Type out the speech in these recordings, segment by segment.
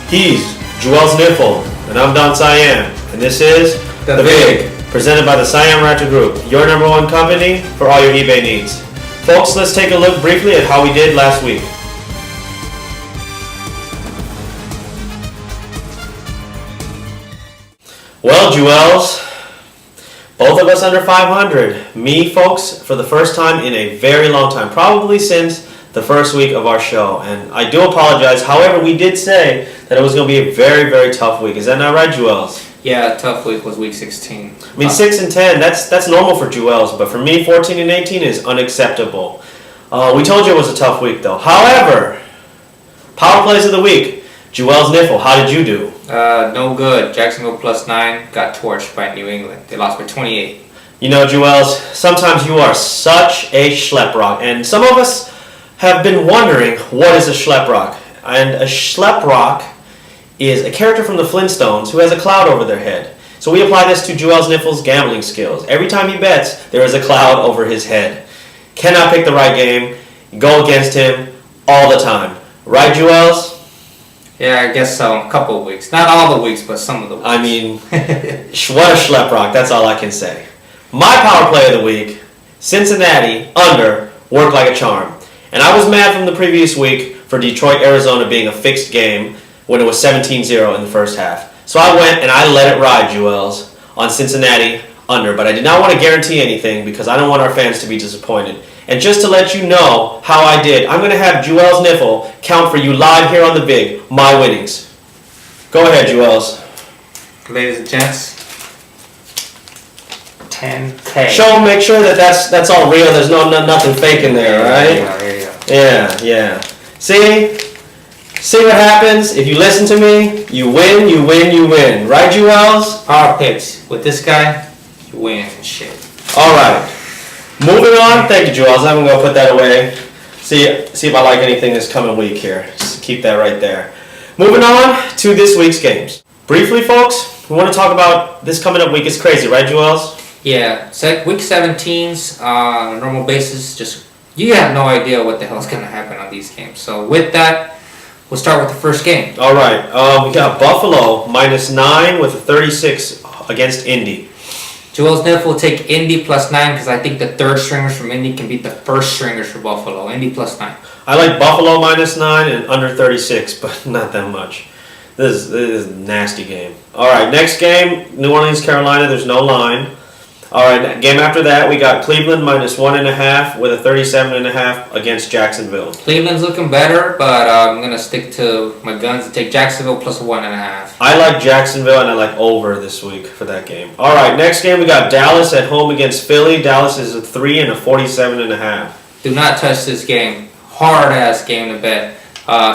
He's Joel Sniffle, and I'm Don Siam, and this is The Big, presented by the Siam Rata Group, your number one company for all your eBay needs. Folks, let's take a look briefly at how we did last week. Well, Joels, both of us under 500. Me, folks, for the first time in a very long time, probably since the first week of our show. And I do apologize. However, we did say that it was going to be a very, very tough week. Is that not right, Joels? Yeah, tough week was week 16. I mean, 6 and 10, that's normal for Joels, but for me, 14 and 18 is unacceptable. We told you it was a tough week, though. However, power plays of the week. Joel's Niffle, how did you do? No good. Jacksonville +9 got torched by New England. They lost by 28. You know, Joels, sometimes you are such a schleprock, and some of us have been wondering what is a schleprock. And a schleprock is a character from the Flintstones who has a cloud over their head. So we apply this to Joel's Niffle's gambling skills. Every time he bets, there is a cloud over his head. Cannot pick the right game. Go against him all the time. Right, Joels? Yeah, I guess so. A couple of weeks. Not all the weeks, but some of the weeks. I mean, what a schleprock. That's all I can say. My power play of the week, Cincinnati, under, worked like a charm. And I was mad from the previous week for Detroit, Arizona being a fixed game when it was 17-0 in the first half. So I went and I let it ride, Joels, on Cincinnati under. But I did not want to guarantee anything because I don't want our fans to be disappointed. And just to let you know how I did, I'm going to have Joel's Niffle count for you live here on The Big, my winnings. Go ahead, Joel's. Ladies and gents, 10K. Show them, make sure that that's all real. There's nothing fake in there, right? Yeah. See what happens? If you listen to me, you win. Right, Joel's? Power picks. With this guy, you win shit. All right. Moving on. Thank you, Joel's. I'm going to go put that away. See if I like anything this coming week here. Just keep that right there. Moving on to this week's games. Briefly, folks, we want to talk about this coming up week. It's crazy, right, Joel's? Yeah. Week 17's on a normal basis, just you have no idea what the hell's going to happen on these games. So with that, we'll start with the first game. All right. We got Buffalo -9 with a 36 against Indy. Joel Smith will take Indy +9 because I think the third stringers from Indy can beat the first stringers for Buffalo. Indy +9. I like Buffalo -9 and under 36, but not that much. This is a nasty game. All right, next game, New Orleans, Carolina. There's no line. All right, game after that, we got Cleveland -1.5 with a 37.5 against Jacksonville. Cleveland's looking better, but I'm going to stick to my guns and take Jacksonville +1.5. I like Jacksonville, and I like over this week for that game. All right, next game, we got Dallas at home against Philly. Dallas is a 3 and a 47.5. Do not touch this game. Hard-ass game to bet.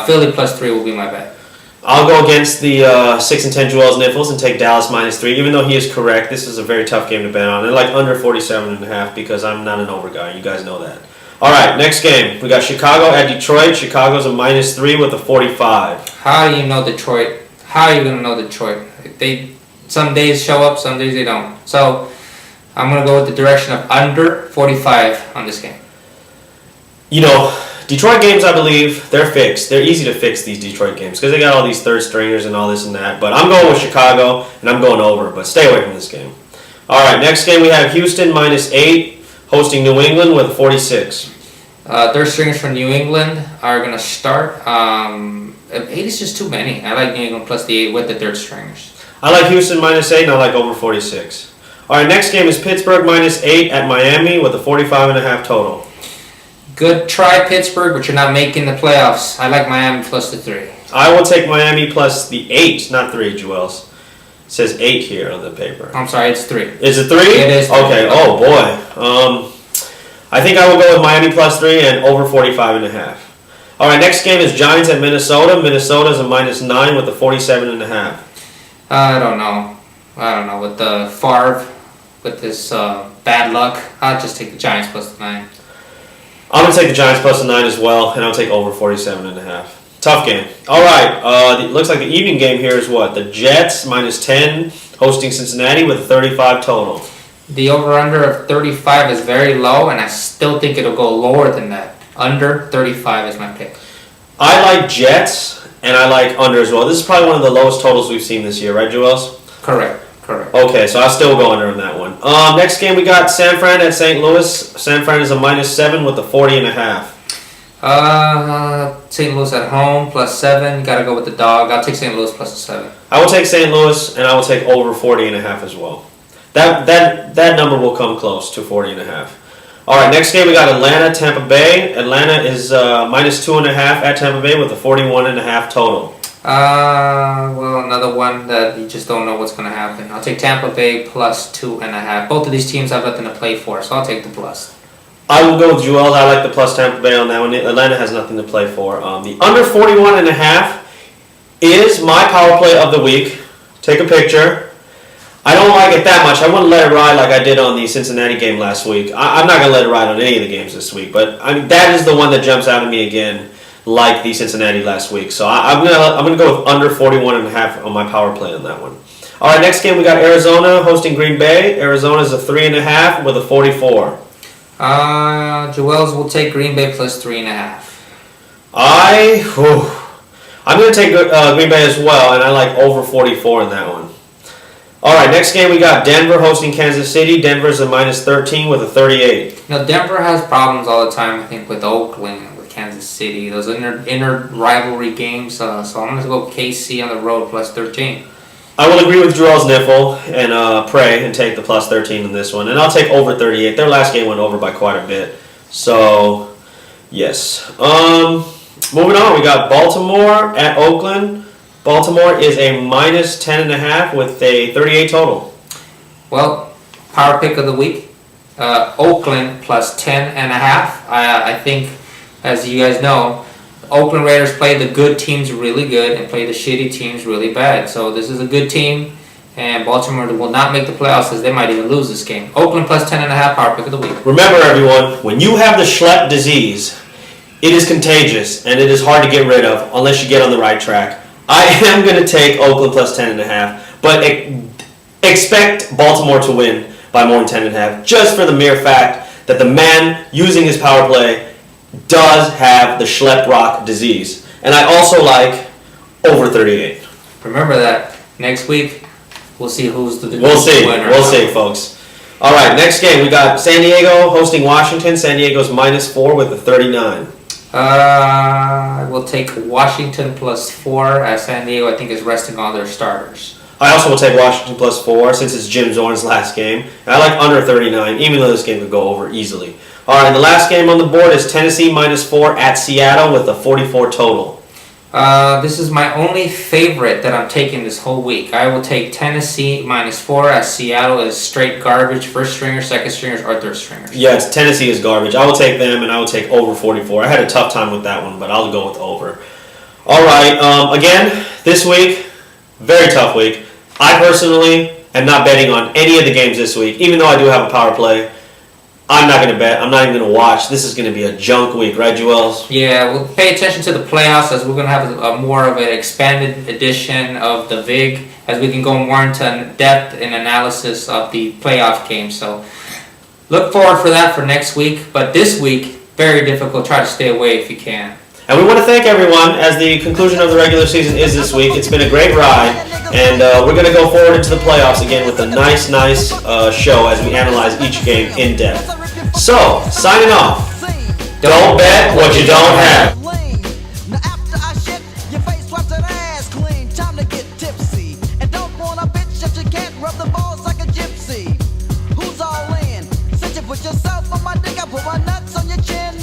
Philly +3 will be my bet. I'll go against the 6 and 10 Joel's Niffles and take Dallas -3. Even though he is correct, this is a very tough game to bet on. And like under 47.5 because I'm not an over guy. You guys know that. All right, next game. We got Chicago at Detroit. Chicago's a -3 with a 45. How do you know Detroit? How are you going to know Detroit? Some days show up, some days they don't. So I'm going to go with the direction of under 45 on this game. You know, Detroit games, I believe, they're fixed. They're easy to fix, these Detroit games, because they got all these third stringers and all this and that. But I'm going with Chicago, and I'm going over, but stay away from this game. All right, next game we have Houston -8, hosting New England with a 46. Third stringers for New England are going to start. 8 is just too many. I like New England +8 with the third stringers. I like Houston -8, and I like over 46. All right, next game is Pittsburgh -8 at Miami with a 45.5 total. Good try, Pittsburgh, but you're not making the playoffs. I like Miami +3. I will take Miami +8, not 3, Joels. It says 8 here on the paper. I'm sorry, it's 3. Is it 3? It is 3. Okay, oh boy. I think I will go with Miami +3 and over 45.5. All right, next game is Giants at Minnesota. Minnesota's a -9 with a 47.5. I don't know. With the Favre, with this bad luck, I'll just take the Giants +9. I'm going to take the Giants +9 as well, and I'll take over 47.5. Tough game. All right, it looks like the evening game here is what? The Jets -10 hosting Cincinnati with a 35 total. The over-under of 35 is very low, and I still think it'll go lower than that. Under 35 is my pick. I like Jets and I like under as well. This is probably one of the lowest totals we've seen this year, right, Joels? Correct. Okay, so I'll still go under on that one. Next game we got San Fran at St. Louis. San Fran is a -7 with a 40.5. St. Louis at home +7. Gotta go with the dog. I'll take St. Louis +7. I will take St. Louis, and I will take over 40.5 as well. That number will come close to 40.5. All right, next game we got Atlanta, Tampa Bay. Atlanta is -2.5 at Tampa Bay with a 41.5 total. Well, another one that you just don't know what's going to happen. I'll take Tampa Bay +2.5. Both of these teams have nothing to play for, so I'll take the plus. I will go with Joel. I like the plus Tampa Bay on that one. Atlanta has nothing to play for. The under 41.5 is my power play of the week. Take a picture. I don't like it that much. I wouldn't let it ride like I did on the Cincinnati game last week. I'm not going to let it ride on any of the games this week, but I mean, that is the one that jumps out at me again, like the Cincinnati last week. So I'm gonna go with under 41.5 on my power play on that one. All right, next game we got Arizona hosting Green Bay. Arizona is a 3.5 with a 44. Joel's will take Green Bay +3.5. I'm going to take Green Bay as well, and I like over 44 in that one. All right, next game we got Denver hosting Kansas City. Denver's a -13 with a 38. Now, Denver has problems all the time, I think, with Oakland, with Kansas City. Those inner rivalry games. So I'm going to go KC on the road +13. I will agree with Joel's Niffle and pray and take the +13 in this one. And I'll take over 38. Their last game went over by quite a bit. So, yes. Moving on, we got Baltimore at Oakland. Baltimore is a -10.5 with a 38 total. Well, power pick of the week, Oakland +10.5. I think, as you guys know, Oakland Raiders play the good teams really good and play the shitty teams really bad. So this is a good team, and Baltimore will not make the playoffs as they might even lose this game. Oakland +10.5, power pick of the week. Remember, everyone, when you have the Schlepp disease, it is contagious and it is hard to get rid of unless you get on the right track. I am going to take Oakland +10.5, but expect Baltimore to win by more than 10.5, just for the mere fact that the man using his power play does have the Schlepp disease. And I also like over 38. Remember that. Next week, we'll see who's the winner. We'll see, folks. All right, next game, we got San Diego hosting Washington. San Diego's -4 with a 39. I will take Washington +4, as San Diego, I think, is resting all their starters. I also will take Washington +4 since it's Jim Zorn's last game. And I like under 39, even though this game could go over easily. All right, the last game on the board is Tennessee -4 at Seattle with a 44 total. This is my only favorite that I'm taking this whole week. I will take Tennessee -4 as Seattle is straight garbage. First stringers, second stringers, or third stringers. Yes, Tennessee is garbage. I will take them, and I will take over 44. I had a tough time with that one, but I'll go with over. All right, again, this week, very tough week. I personally am not betting on any of the games this week, even though I do have a power play. I'm not going to bet. I'm not even going to watch. This is going to be a junk week, right, Joels? Yeah, we'll pay attention to the playoffs as we're going to have a more of an expanded edition of the VIG as we can go more into depth and analysis of the playoff games. So look forward for that for next week. But this week, very difficult. Try to stay away if you can. And we want to thank everyone as the conclusion of the regular season is this week. It's been a great ride, and we're going to go forward into the playoffs again with a nice show as we analyze each game in depth. So, signing off. Don't bet what you don't have. Now after I shit, your face wipes that ass clean. Time to get tipsy. And don't want a bitch if you can't rub the balls like a gypsy. Who's all in? Since you put yourself on my dick, I put my nuts on your chin.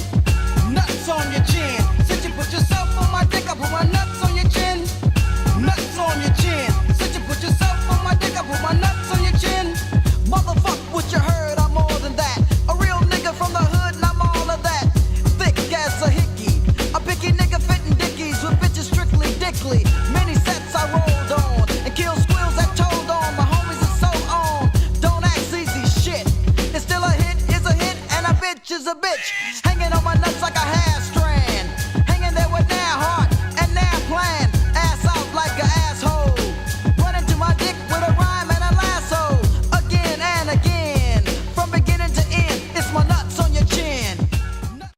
Nuts on your chin. Since you put yourself on my dick, I put my nuts on your chin. Nuts on your chin. Since you put yourself on my dick, I put my nuts on your chin. Motherfuck what you heard, I'm more than that. A real nigga from the hood and I'm all of that. Thick as a hickey. A picky nigga fitting dickies with bitches strictly dickly. Many sets I rolled on and killed squills that told on. My homies are so on. Don't ask easy shit. It's still a hit is a hit and a bitch is a bitch. Hanging on my nuts like a hair strand.